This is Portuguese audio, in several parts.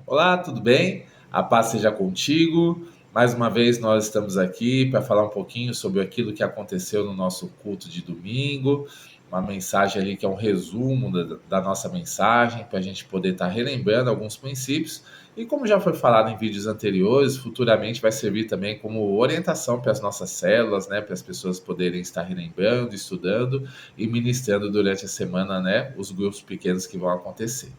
Olá, tudo bem? A paz seja contigo. Mais uma vez nós estamos aqui para falar um pouquinho sobre aquilo que aconteceu no nosso culto de domingo, uma mensagem ali que é um resumo da nossa mensagem, para a gente poder estar relembrando alguns princípios. E como já foi falado em vídeos anteriores, futuramente vai servir também como orientação para as nossas células, né? Para as pessoas poderem estar relembrando, estudando e ministrando durante a semana, né? Os grupos pequenos que vão acontecer.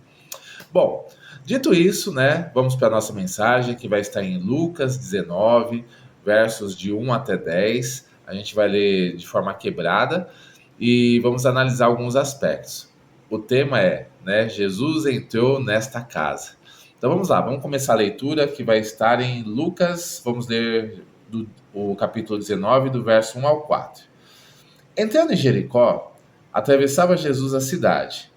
Bom, dito isso, né, vamos para a nossa mensagem que vai estar em Lucas 19, versos de 1 até 10. A gente vai ler de forma quebrada e vamos analisar alguns aspectos. O tema é, né, Jesus entrou nesta casa. Então vamos lá, vamos começar a leitura que vai estar em Lucas, vamos ler o capítulo 19, do verso 1 ao 4. Entrando em Jericó, atravessava Jesus a cidade.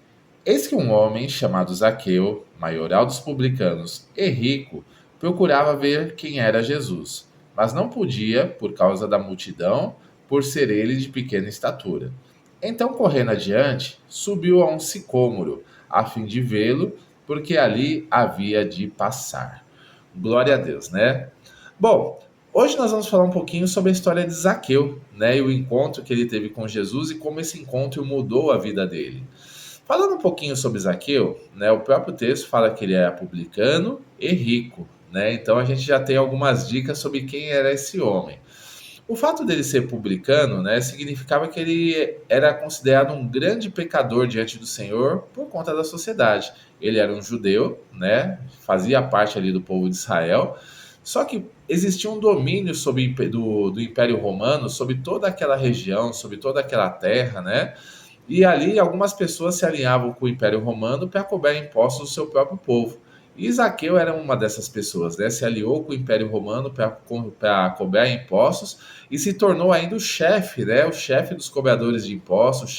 Eis que um homem chamado Zaqueu, maioral dos publicanos e rico, procurava ver quem era Jesus, mas não podia por causa da multidão, por ser ele de pequena estatura. Então, correndo adiante, subiu a um sicômoro, a fim de vê-lo, porque ali havia de passar. Glória a Deus, né? Bom, hoje nós vamos falar um pouquinho sobre a história de Zaqueu, né? E o encontro que ele teve com Jesus e como esse encontro mudou a vida dele. Falando um pouquinho sobre Zaqueu, né, o próprio texto fala que ele era publicano e rico, né? Então a gente já tem algumas dicas sobre quem era esse homem. O fato dele ser publicano, né, significava que ele era considerado um grande pecador diante do Senhor por conta da sociedade. Ele era um judeu, né, fazia parte ali do povo de Israel, só que existia um domínio do Império Romano sobre toda aquela região, sobre toda aquela terra, né? E ali algumas pessoas se alinhavam com o Império Romano para cobrar impostos do seu próprio povo. E Zaqueu era uma dessas pessoas, né? Se aliou com o Império Romano para cobrar impostos e se tornou ainda o chefe, né? O chefe dos cobradores de impostos,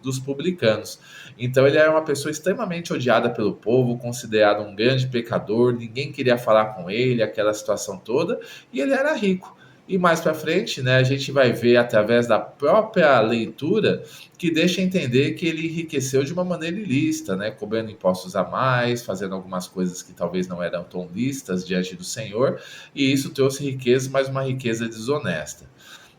dos publicanos. Então ele era uma pessoa extremamente odiada pelo povo, considerado um grande pecador, ninguém queria falar com ele, aquela situação toda, e ele era rico. E mais para frente, né, a gente vai ver através da própria leitura que deixa entender que ele enriqueceu de uma maneira ilícita, né, cobrando impostos a mais, fazendo algumas coisas que talvez não eram tão lícitas diante do Senhor, e isso trouxe riqueza, mas uma riqueza desonesta.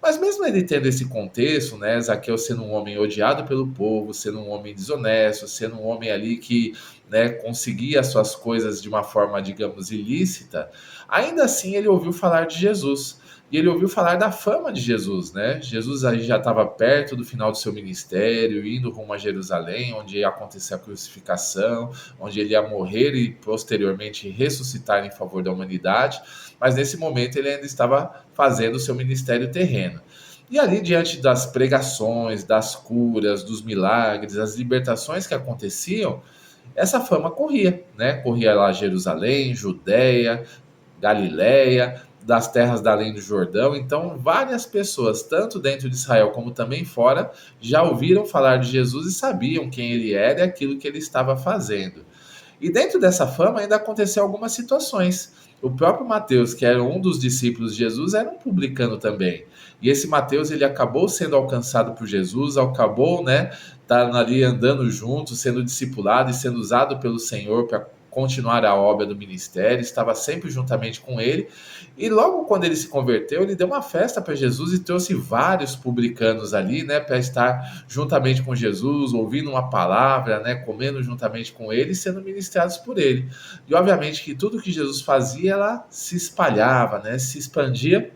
Mas mesmo ele tendo esse contexto, né, Zaqueu sendo um homem odiado pelo povo, sendo um homem desonesto, sendo um homem ali que, né, conseguia as suas coisas de uma forma, digamos, ilícita, ainda assim ele ouviu falar de Jesus. E ele ouviu falar da fama de Jesus, né? Jesus aí já estava perto do final do seu ministério, indo rumo a Jerusalém, onde ia acontecer a crucificação, onde ele ia morrer e posteriormente ressuscitar em favor da humanidade. Mas nesse momento ele ainda estava fazendo o seu ministério terreno. E ali, diante das pregações, das curas, dos milagres, das libertações que aconteciam, essa fama corria, né? Corria lá Jerusalém, Judéia, Galiléia, das terras da além do Jordão. Então, várias pessoas, tanto dentro de Israel como também fora, já ouviram falar de Jesus e sabiam quem ele era e aquilo que ele estava fazendo. E dentro dessa fama ainda aconteceu algumas situações. O próprio Mateus, que era um dos discípulos de Jesus, era um publicano também. E esse Mateus, ele acabou sendo alcançado por Jesus, acabou, né, tá ali andando junto, sendo discipulado e sendo usado pelo Senhor para continuar a obra do ministério, estava sempre juntamente com ele. E logo quando ele se converteu, ele deu uma festa para Jesus e trouxe vários publicanos ali, né, para estar juntamente com Jesus, ouvindo uma palavra, né, comendo juntamente com ele e sendo ministrados por ele. E obviamente que tudo que Jesus fazia, ela se espalhava, né, se expandia.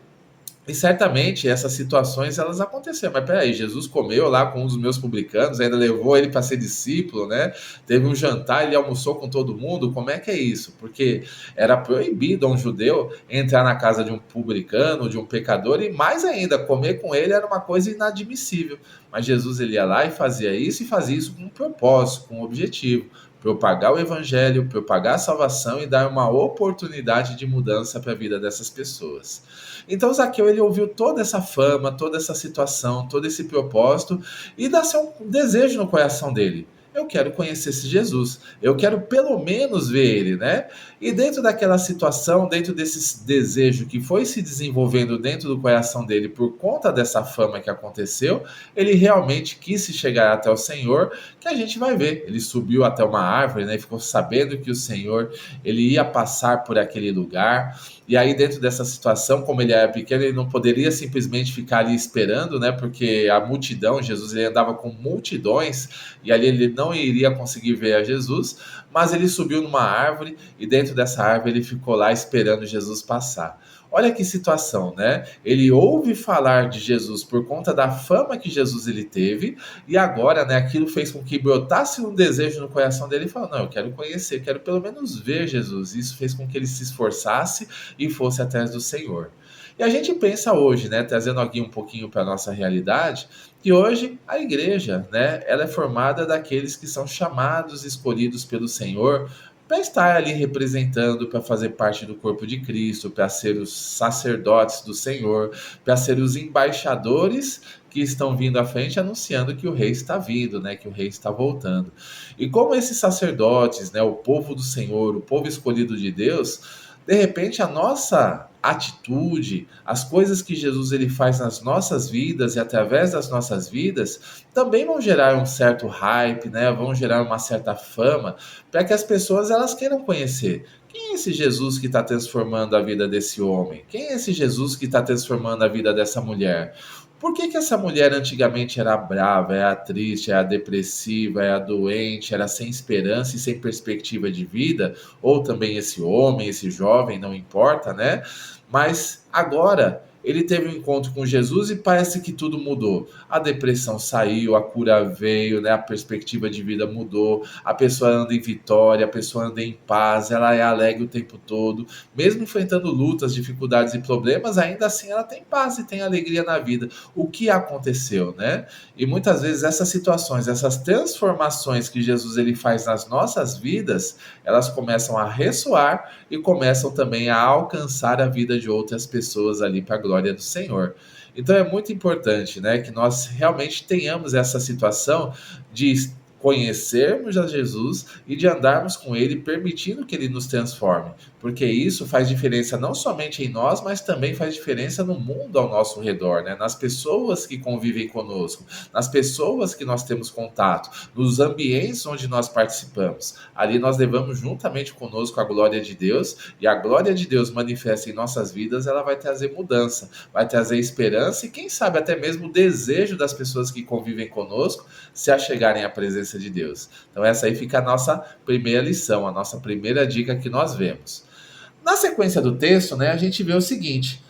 E certamente essas situações elas aconteceram. Mas peraí, Jesus comeu lá com um dos meus publicanos, ainda levou ele para ser discípulo, né? Teve um jantar, ele almoçou com todo mundo. Como é que é isso? Porque era proibido a um judeu entrar na casa de um publicano, de um pecador, e mais ainda, comer com ele era uma coisa inadmissível. Mas Jesus ele ia lá e fazia isso com um propósito, com um objetivo. Propagar o evangelho, propagar a salvação e dar uma oportunidade de mudança para a vida dessas pessoas. Então Zaqueu ele ouviu toda essa fama, toda essa situação, todo esse propósito e nasceu um desejo no coração dele. eu quero conhecer esse Jesus, eu quero pelo menos ver ele, né? E dentro daquela situação, dentro desse desejo que foi se desenvolvendo dentro do coração dele por conta dessa fama que aconteceu, ele realmente quis se chegar até o Senhor, que a gente vai ver. Ele subiu até uma árvore, né? E ficou sabendo que o Senhor ele ia passar por aquele lugar. E aí, dentro dessa situação, como ele era pequeno, ele não poderia simplesmente ficar ali esperando, né? Porque a multidão, Jesus ele andava com multidões, e ali ele não iria conseguir ver a Jesus, mas ele subiu numa árvore e dentro dessa árvore ele ficou lá esperando Jesus passar. Olha que situação, né? Ele ouve falar de Jesus por conta da fama que Jesus ele teve, e agora, né, aquilo fez com que brotasse um desejo no coração dele e falou: "Não, eu quero conhecer, quero pelo menos ver Jesus". Isso fez com que ele se esforçasse e fosse atrás do Senhor. E a gente pensa hoje, né, trazendo aqui um pouquinho para a nossa realidade, que hoje a igreja, né, ela é formada daqueles que são chamados, escolhidos pelo Senhor para estar ali representando, para fazer parte do corpo de Cristo, para ser os sacerdotes do Senhor, para ser os embaixadores que estão vindo à frente anunciando que o rei está vindo, né, que o rei está voltando. E como esses sacerdotes, né, o povo do Senhor, o povo escolhido de Deus, de repente a nossa atitude, as coisas que Jesus ele faz nas nossas vidas e através das nossas vidas, também vão gerar um certo hype, né? Vão gerar uma certa fama para que as pessoas elas queiram conhecer. Quem é esse Jesus que está transformando a vida desse homem? Quem é esse Jesus que está transformando a vida dessa mulher? Por que essa mulher antigamente era brava, era triste, era depressiva, era doente, era sem esperança e sem perspectiva de vida? Ou também esse homem, esse jovem, não importa, né? Mas agora ele teve um encontro com Jesus e parece que tudo mudou. A depressão saiu, a cura veio, né? A perspectiva de vida mudou, a pessoa anda em vitória, a pessoa anda em paz, ela é alegre o tempo todo, mesmo enfrentando lutas, dificuldades e problemas, ainda assim ela tem paz e tem alegria na vida. O que aconteceu, né? E muitas vezes essas situações, essas transformações que Jesus ele faz nas nossas vidas, elas começam a ressoar e começam também a alcançar a vida de outras pessoas ali para a glória do Senhor. Então é muito importante, né, que nós realmente tenhamos essa situação de conhecermos a Jesus e de andarmos com Ele, permitindo que Ele nos transforme, porque isso faz diferença não somente em nós, mas também faz diferença no mundo ao nosso redor, né? Nas pessoas que convivem conosco, nas pessoas que nós temos contato, nos ambientes onde nós participamos. Ali nós levamos juntamente conosco a glória de Deus, e a glória de Deus manifesta em nossas vidas, ela vai trazer mudança, vai trazer esperança e quem sabe até mesmo o desejo das pessoas que convivem conosco se achegarem à presença de Deus. Então essa aí fica a nossa primeira lição, a nossa primeira dica que nós vemos. Na sequência do texto, né, a gente vê o seguinte,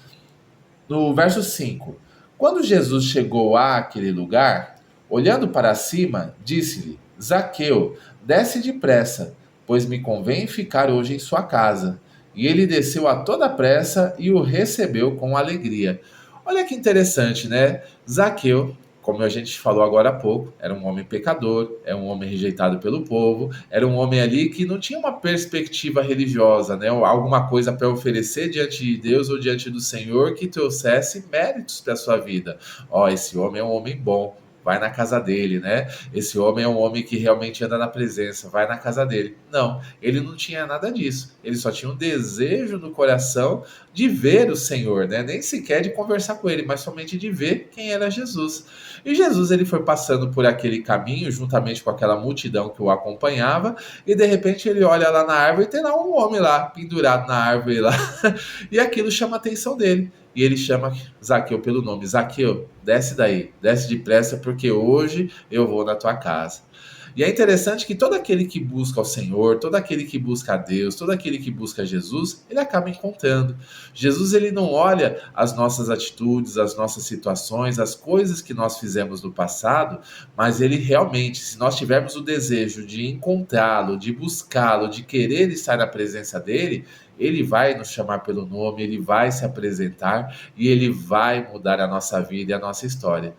no verso 5: quando Jesus chegou àquele lugar, olhando para cima, disse-lhe: Zaqueu, desce depressa, pois me convém ficar hoje em sua casa. E ele desceu a toda pressa e o recebeu com alegria. Olha que interessante, né? Zaqueu, como a gente falou agora há pouco, era um homem pecador, era um homem rejeitado pelo povo, era um homem ali que não tinha uma perspectiva religiosa, né? Ou alguma coisa para oferecer diante de Deus ou diante do Senhor que trouxesse méritos para a sua vida. Ó, esse homem é um homem bom. Vai na casa dele, né? Esse homem é um homem que realmente anda na presença, vai na casa dele. Não, ele não tinha nada disso. Ele só tinha um desejo no coração de ver o Senhor, né? Nem sequer de conversar com ele, mas somente de ver quem era Jesus. E Jesus ele foi passando por aquele caminho juntamente com aquela multidão que o acompanhava, e de repente ele olha lá na árvore e tem lá um homem lá pendurado na árvore lá. E aquilo chama a atenção dele. E ele chama Zaqueu pelo nome: Zaqueu, desce daí, desce depressa, porque hoje eu vou na tua casa. E é interessante que todo aquele que busca o Senhor, todo aquele que busca a Deus, todo aquele que busca Jesus, ele acaba encontrando. Jesus ele não olha as nossas atitudes, as nossas situações, as coisas que nós fizemos no passado, mas ele realmente, se nós tivermos o desejo de encontrá-lo, de buscá-lo, de querer estar na presença dele, ele vai nos chamar pelo nome, ele vai se apresentar e ele vai mudar a nossa vida e a nossa história.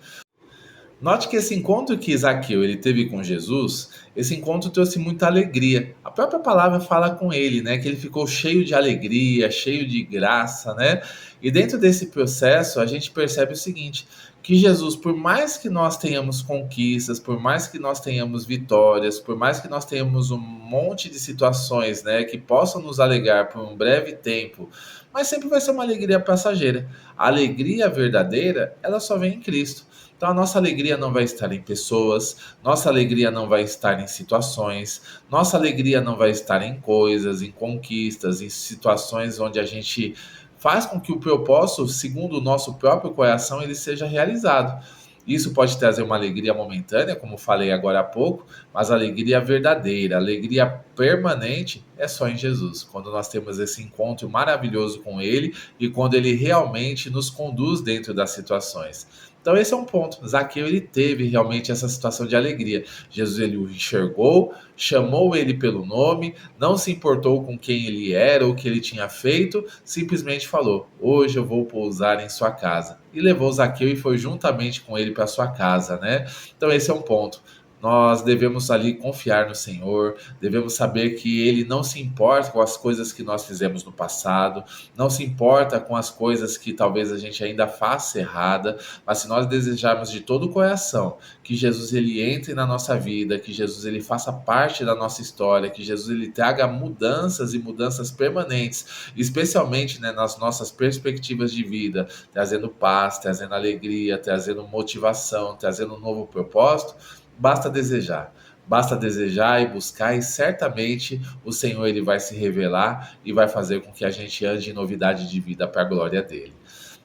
Note que esse encontro que Zaqueu ele teve com Jesus, esse encontro trouxe muita alegria. A própria palavra fala com ele, né, que ele ficou cheio de alegria, cheio de graça, né? E dentro desse processo a gente percebe o seguinte, que Jesus, por mais que nós tenhamos conquistas, por mais que nós tenhamos vitórias, por mais que nós tenhamos um monte de situações, né, que possam nos alegrar por um breve tempo, mas sempre vai ser uma alegria passageira. A alegria verdadeira, ela só vem em Cristo. Então a nossa alegria não vai estar em pessoas, nossa alegria não vai estar em situações, nossa alegria não vai estar em coisas, em conquistas, em situações onde a gente faz com que o propósito, segundo o nosso próprio coração, ele seja realizado. Isso pode trazer uma alegria momentânea, como falei agora há pouco, mas a alegria verdadeira, a alegria permanente é só em Jesus. Quando nós temos esse encontro maravilhoso com Ele e quando Ele realmente nos conduz dentro das situações. Então esse é um ponto. Zaqueu ele teve realmente essa situação de alegria. Jesus ele o enxergou, chamou ele pelo nome, não se importou com quem ele era ou o que ele tinha feito, simplesmente falou: "Hoje eu vou pousar em sua casa". E levou Zaqueu e foi juntamente com ele para sua casa, né? Então esse é um ponto. Nós devemos ali confiar no Senhor, devemos saber que Ele não se importa com as coisas que nós fizemos no passado, não se importa com as coisas que talvez a gente ainda faça errada, mas se nós desejarmos de todo o coração que Jesus ele entre na nossa vida, que Jesus ele faça parte da nossa história, que Jesus ele traga mudanças e mudanças permanentes, especialmente, né, nas nossas perspectivas de vida, trazendo paz, trazendo alegria, trazendo motivação, trazendo um novo propósito, basta desejar. Basta desejar e buscar, e certamente o Senhor ele vai se revelar e vai fazer com que a gente ande em novidade de vida para a glória dele.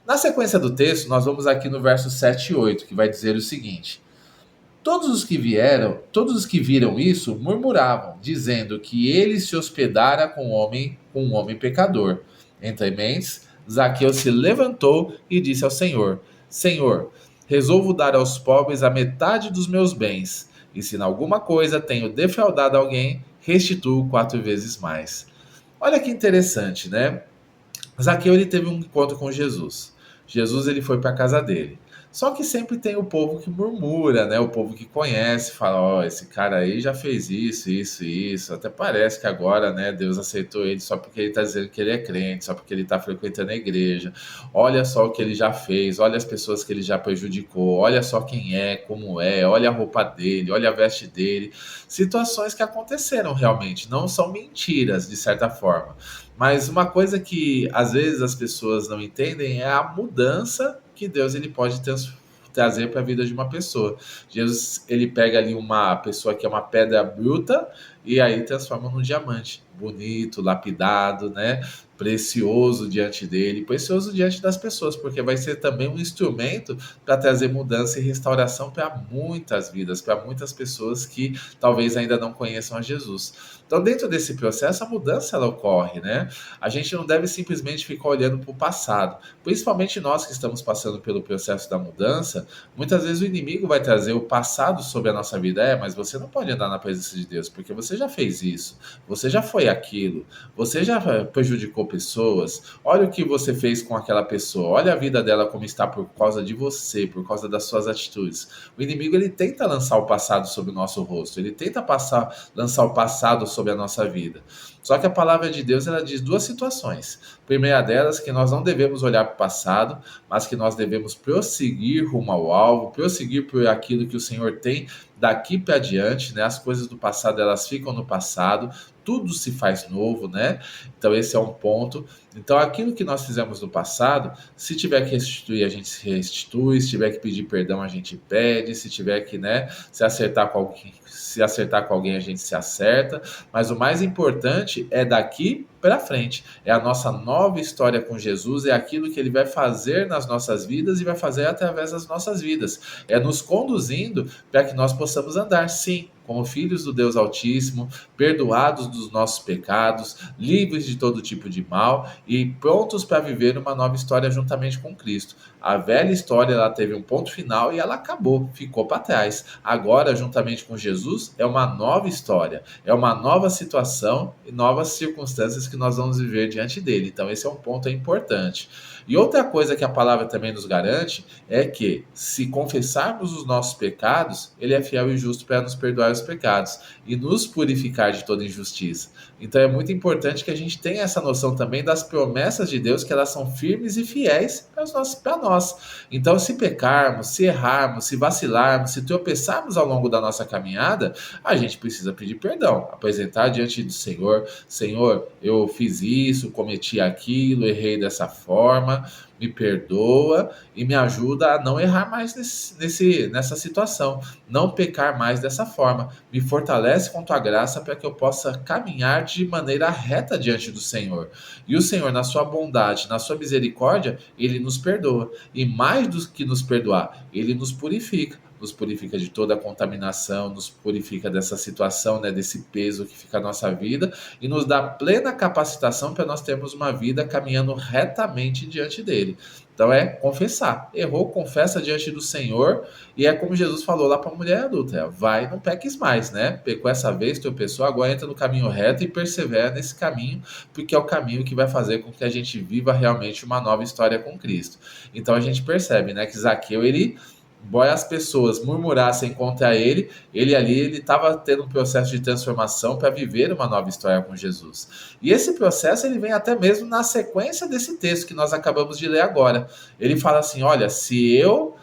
Na sequência do texto, nós vamos aqui no verso 7 e 8, que vai dizer o seguinte: todos os que viram isso murmuravam, dizendo que ele se hospedara com um homem pecador. Entre mentes, Zaqueu se levantou e disse ao Senhor: Senhor, resolvo dar aos pobres a metade dos meus bens, e se em alguma coisa tenho defraudado alguém, restituo 4 vezes mais. Olha que interessante, né? Zaqueu ele teve um encontro com Jesus. Jesus ele foi para a casa dele. Só que sempre tem o povo que murmura, né? O povo que conhece, fala: ó, esse cara aí já fez isso, isso, isso. Até parece que agora, né, Deus aceitou ele só porque ele está dizendo que ele é crente, só porque ele está frequentando a igreja. Olha só o que ele já fez, olha as pessoas que ele já prejudicou, olha só quem é, como é, olha a roupa dele, olha a veste dele. Situações que aconteceram realmente, não são mentiras, de certa forma. Mas uma coisa que às vezes as pessoas não entendem é a mudança que Deus ele pode trazer para a vida de uma pessoa. Jesus ele pega ali uma pessoa que é uma pedra bruta e aí transforma num diamante bonito, lapidado, né? Precioso diante dele, precioso diante das pessoas, porque vai ser também um instrumento para trazer mudança e restauração para muitas vidas, para muitas pessoas que talvez ainda não conheçam a Jesus. Então, dentro desse processo, a mudança ela ocorre, né? A gente não deve simplesmente ficar olhando para o passado, principalmente nós que estamos passando pelo processo da mudança. Muitas vezes o inimigo vai trazer o passado sobre a nossa vida. Mas você não pode andar na presença de Deus, porque você já fez isso, você já foi aquilo, você já prejudicou pessoas. Olha o que você fez com aquela pessoa, olha a vida dela como está por causa de você, por causa das suas atitudes. O inimigo ele tenta lançar o passado sobre o nosso rosto, ele tenta lançar o passado sobre a nossa vida. Só que a palavra de Deus ela diz duas situações. A primeira delas, que nós não devemos olhar para o passado, mas que nós devemos prosseguir rumo ao alvo, prosseguir por aquilo que o Senhor tem daqui para diante, né? As coisas do passado elas ficam no passado, tudo se faz novo, né? Então esse é um ponto. Então aquilo que nós fizemos no passado, se tiver que restituir, a gente se restitui, se tiver que pedir perdão, a gente pede, se tiver que, né, se acertar com alguém, a gente se acerta, mas o mais importante é daqui para frente, é a nossa nova história com Jesus, é aquilo que ele vai fazer nas nossas vidas e vai fazer através das nossas vidas, é nos conduzindo para que nós possamos andar, sim, como filhos do Deus Altíssimo, perdoados dos nossos pecados, livres de todo tipo de mal e prontos para viver uma nova história juntamente com Cristo. A velha história ela teve um ponto final e ela acabou, ficou para trás. Agora, juntamente com Jesus, é uma nova história, é uma nova situação e novas circunstâncias que nós vamos viver diante dele. Então, esse é um ponto importante. E outra coisa que a palavra também nos garante é que, se confessarmos os nossos pecados, ele é fiel e justo para nos perdoar os pecados e nos purificar de toda injustiça. Então é muito importante que a gente tenha essa noção também das promessas de Deus, que elas são firmes e fiéis para nós. Então, se pecarmos, se errarmos, se vacilarmos, se tropeçarmos ao longo da nossa caminhada, a gente precisa pedir perdão, apresentar diante do Senhor: Senhor, eu fiz isso, cometi aquilo, errei dessa forma, me perdoa e me ajuda a não errar mais nessa situação, não pecar mais dessa forma. Me fortalece com tua graça para que eu possa caminhar de maneira reta diante do Senhor. E o Senhor, na sua bondade, na sua misericórdia, ele nos perdoa. E mais do que nos perdoar, ele nos purifica de toda a contaminação, nos purifica dessa situação, né, desse peso que fica a nossa vida e nos dá plena capacitação para nós termos uma vida caminhando retamente diante dele. Então é confessar. Errou, confessa diante do Senhor. E é como Jesus falou lá para a mulher adulta: vai, não peques mais, né? Pecou essa vez, tropeçou, agora entra no caminho reto e persevera nesse caminho, porque é o caminho que vai fazer com que a gente viva realmente uma nova história com Cristo. Então a gente percebe, né, que Zaqueu, ele, embora as pessoas murmurassem contra ele ali, ele estava tendo um processo de transformação para viver uma nova história com Jesus. E esse processo, ele vem até mesmo na sequência desse texto que nós acabamos de ler agora. Ele fala assim: olha, se eu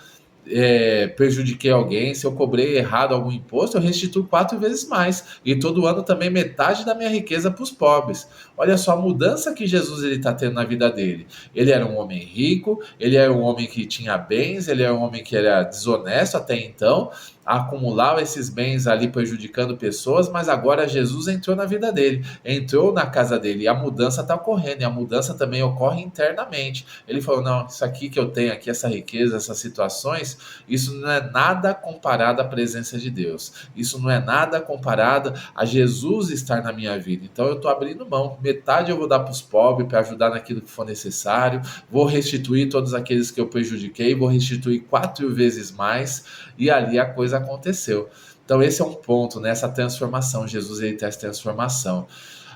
prejudiquei alguém, se eu cobrei errado algum imposto, eu restituo 4 vezes mais. E todo ano também metade da minha riqueza para os pobres. Olha só a mudança que Jesus está tendo na vida dele. Ele era um homem rico, ele era um homem que tinha bens, ele era um homem que era desonesto até então, acumulava esses bens ali prejudicando pessoas, mas agora Jesus entrou na vida dele, entrou na casa dele, e a mudança está ocorrendo, e a mudança também ocorre internamente. Ele falou: não, isso aqui que eu tenho aqui, essa riqueza, essas situações, isso não é nada comparado à presença de Deus. Isso não é nada comparado a Jesus estar na minha vida. Então eu estou abrindo mão. Metade eu vou dar para os pobres, para ajudar naquilo que for necessário. Vou restituir todos aqueles que eu prejudiquei. Vou restituir 4 vezes mais. E ali a coisa aconteceu. Então esse é um ponto, né? Essa transformação. Jesus, ele traz transformação.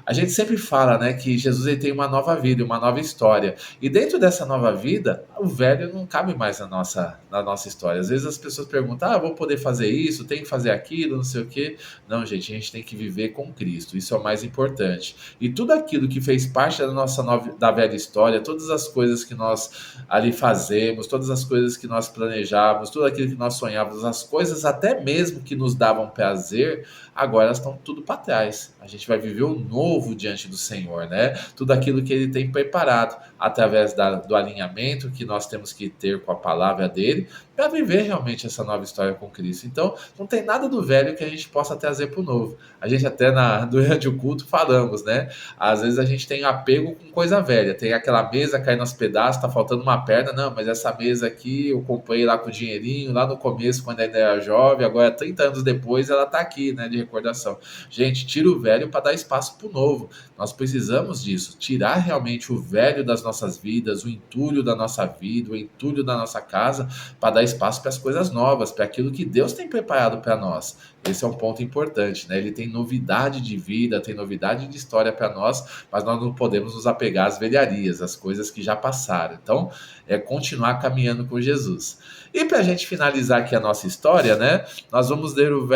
A gente sempre fala, né, que Jesus, ele tem uma nova vida, uma nova história. E dentro dessa nova vida, o velho não cabe mais na nossa história. Às vezes as pessoas perguntam: vou poder fazer isso, tenho que fazer aquilo, não sei o quê. Não, gente, a gente tem que viver com Cristo. Isso é o mais importante. E tudo aquilo que fez parte da nossa da velha história, todas as coisas que nós ali fazemos, todas as coisas que nós planejávamos, tudo aquilo que nós sonhávamos, as coisas até mesmo que nos davam prazer, agora elas estão tudo para trás. A gente vai viver o novo diante do Senhor, né? Tudo aquilo que ele tem preparado através do alinhamento que nós temos que ter com a palavra dele para viver realmente essa nova história com Cristo. Então, não tem nada do velho que a gente possa trazer para o novo. A gente até durante o culto falamos, né? Às vezes a gente tem apego com coisa velha. Tem aquela mesa caindo aos pedaços, tá faltando uma perna. Não, mas essa mesa aqui eu comprei lá com dinheirinho, lá no começo, quando ainda era jovem, agora 30 anos depois ela tá aqui, né, de recordação. Gente, tira o velho para dar espaço para o novo. Nós precisamos disso, tirar realmente o velho das nossas vidas, o entulho da nossa vida, o entulho da nossa casa, para dar espaço para as coisas novas, para aquilo que Deus tem preparado para nós. Esse é um ponto importante, né? Ele tem novidade de vida, tem novidade de história para nós, mas nós não podemos nos apegar às velharias, às coisas que já passaram. Então, é continuar caminhando com Jesus. E para a gente finalizar aqui a nossa história, né? Nós vamos ler os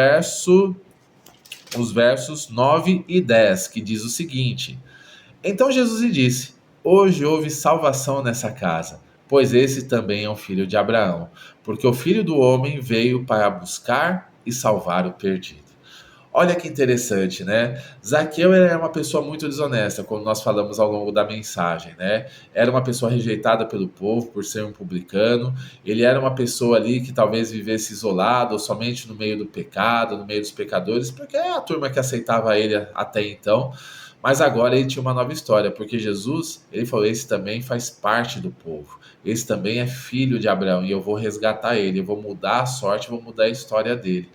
versos 9 e 10, que diz o seguinte: então Jesus lhe disse: hoje houve salvação nessa casa, pois esse também é um filho de Abraão, porque o Filho do Homem veio para buscar e salvar o perdido. Olha que interessante, né? Zaqueu era uma pessoa muito desonesta, como nós falamos ao longo da mensagem, né? Era uma pessoa rejeitada pelo povo por ser um publicano. Ele era uma pessoa ali que talvez vivesse isolado, ou somente no meio do pecado, no meio dos pecadores, porque é a turma que aceitava ele até então. Mas agora ele tinha uma nova história, porque Jesus, ele falou: esse também faz parte do povo. Esse também é filho de Abraão, e eu vou resgatar ele, eu vou mudar a sorte, vou mudar a história dele.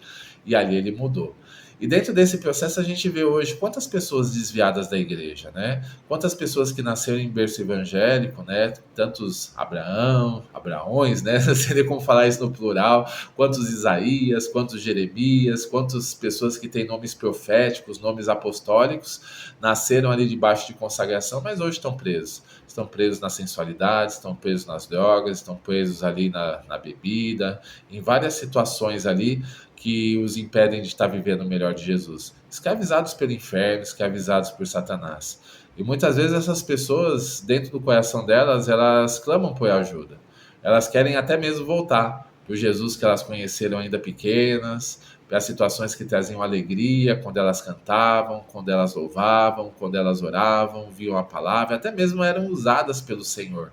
E ali ele mudou. E dentro desse processo a gente vê hoje quantas pessoas desviadas da igreja, né? Quantas pessoas que nasceram em berço evangélico, né? Tantos Abraões, né? Não sei nem como falar isso no plural. Quantos Isaías, quantos Jeremias, quantas pessoas que têm nomes proféticos, nomes apostólicos, nasceram ali debaixo de consagração, mas hoje estão presos. Estão presos na sensualidade, estão presos nas drogas, estão presos ali na bebida, em várias situações ali que os impedem de estar vivendo o melhor de Jesus? Escravizados pelo inferno, escravizados por Satanás. E muitas vezes essas pessoas, dentro do coração delas, elas clamam por ajuda. Elas querem até mesmo voltar para o Jesus que elas conheceram ainda pequenas, para situações que traziam alegria, quando elas cantavam, quando elas louvavam, quando elas oravam, viam a palavra, até mesmo eram usadas pelo Senhor.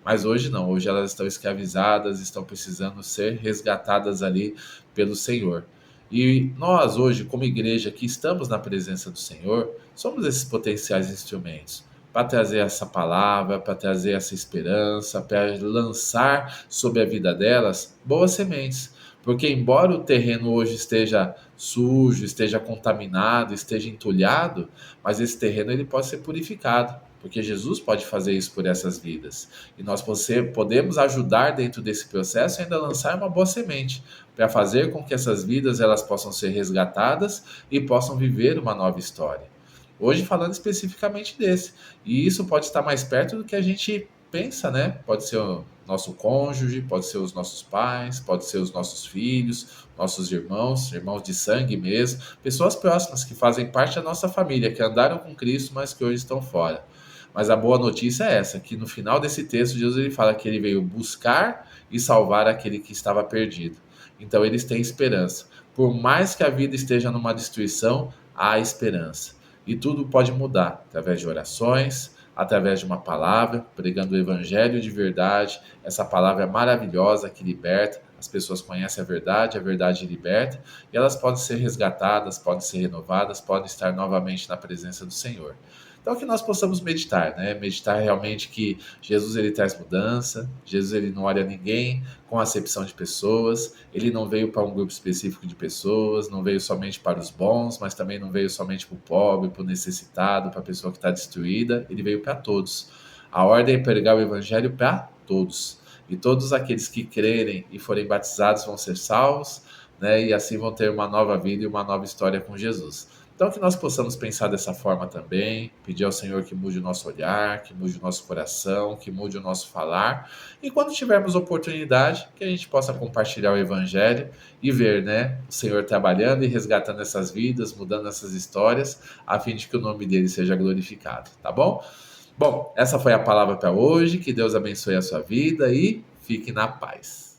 Mas hoje não, hoje elas estão escravizadas, estão precisando ser resgatadas ali pelo Senhor. E nós hoje, como igreja que estamos na presença do Senhor, somos esses potenciais instrumentos para trazer essa palavra, para trazer essa esperança, para lançar sobre a vida delas boas sementes. Porque embora o terreno hoje esteja sujo, esteja contaminado, esteja entulhado, mas esse terreno ele pode ser purificado, porque Jesus pode fazer isso por essas vidas. E nós podemos ajudar dentro desse processo e ainda lançar uma boa semente para fazer com que essas vidas elas possam ser resgatadas e possam viver uma nova história. Hoje falando especificamente desse. E isso pode estar mais perto do que a gente pensa, né? Pode ser o nosso cônjuge, pode ser os nossos pais, pode ser os nossos filhos, nossos irmãos, irmãos de sangue mesmo, pessoas próximas que fazem parte da nossa família, que andaram com Cristo, mas que hoje estão fora. Mas a boa notícia é essa, que no final desse texto, Jesus ele fala que ele veio buscar e salvar aquele que estava perdido. Então eles têm esperança. Por mais que a vida esteja numa destruição, há esperança. E tudo pode mudar através de orações, através de uma palavra, pregando o evangelho de verdade. Essa palavra é maravilhosa que liberta. As pessoas conhecem a verdade liberta, e elas podem ser resgatadas, podem ser renovadas, podem estar novamente na presença do Senhor. Então que nós possamos meditar, né? Meditar realmente que Jesus ele traz mudança, Jesus ele não olha ninguém com acepção de pessoas, ele não veio para um grupo específico de pessoas, não veio somente para os bons, mas também não veio somente para o pobre, para o necessitado, para a pessoa que está destruída, ele veio para todos. A ordem é pregar o evangelho para todos. E todos aqueles que crerem e forem batizados vão ser salvos, né? E assim vão ter uma nova vida e uma nova história com Jesus. Então, que nós possamos pensar dessa forma também, pedir ao Senhor que mude o nosso olhar, que mude o nosso coração, que mude o nosso falar, e quando tivermos oportunidade, que a gente possa compartilhar o Evangelho e ver, né, o Senhor trabalhando e resgatando essas vidas, mudando essas histórias, a fim de que o nome dele seja glorificado, tá bom? Bom, essa foi a palavra para hoje, que Deus abençoe a sua vida e fique na paz.